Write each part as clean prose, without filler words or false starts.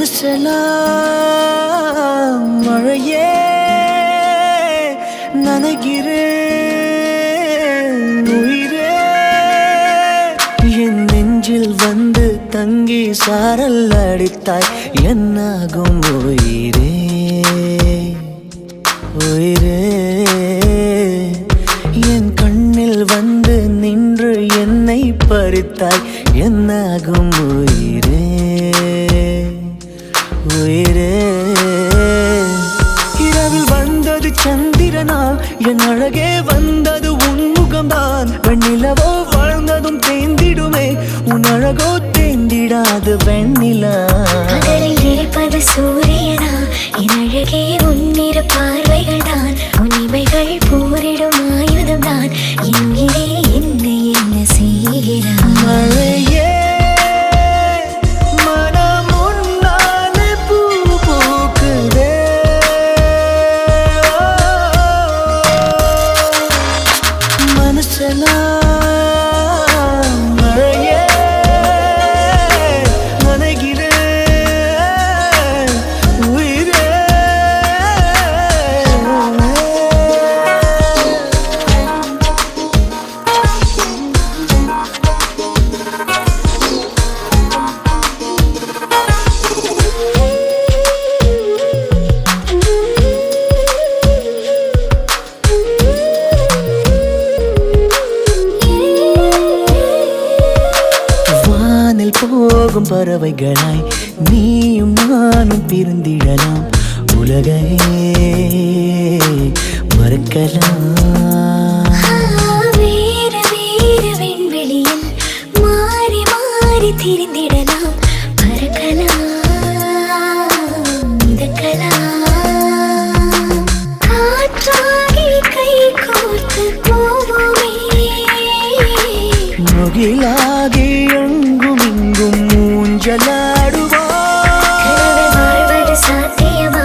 மனசெல்லாம் மழையே நனைகிறேன் உயிரே என் நெஞ்சில் வந்து தங்கி சாரல் அடித்தாய் என்னாகும் உயிரே உயிரே என் கண்ணில் வந்து நின்று என்னை பறித்தாய் என்னாகும் உயிரே உயிரே இரவில் வந்தது சந்திரனால் என் அழகே வந்தது உன் முகம்தான் வெண்ணிலவோ வாழ்ந்ததும் தேந்திடுமே உன் அழகோ தேந்திடாது வெண்ணிலா இருப்பது சூரியனா என் அழகே உன்னிரு பார்வைகள் தான் உன்னிமைகள் போரிடும் ஆயுதம் தான் என்கிறே என்னை என்ன செய்கிறான் மழையே போகும் பறவைகளாய் நீயும் நானும் பிரிந்திடலாம் உலகையே மறக்கலாம் வேறு வேறு விண்வெளியில் மாறி மாறி திரிந்திடலாம் பறக்கலாம் மிதக்கலாம் காற்றாகி கை கோர்த்து போவோமே முகிலாகி எங்கும் இங்கும் வாழ்வது சாத்தியமா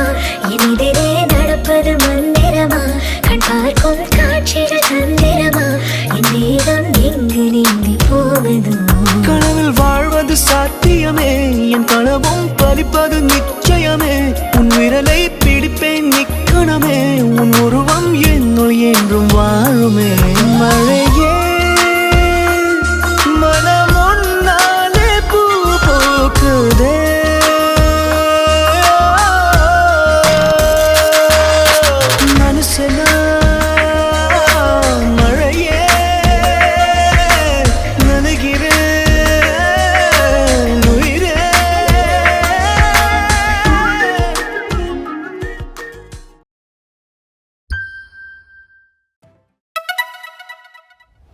எதிரே நடப்பது மந்திரமா கண் பார்க்கும் காட்சிகள் தந்திரமா என் தேகம் எங்கு நீந்தி போவதோ கனவில் வாழ்வது சாத்தியமே என் கனவும் பலிப்பது நிச்சயமே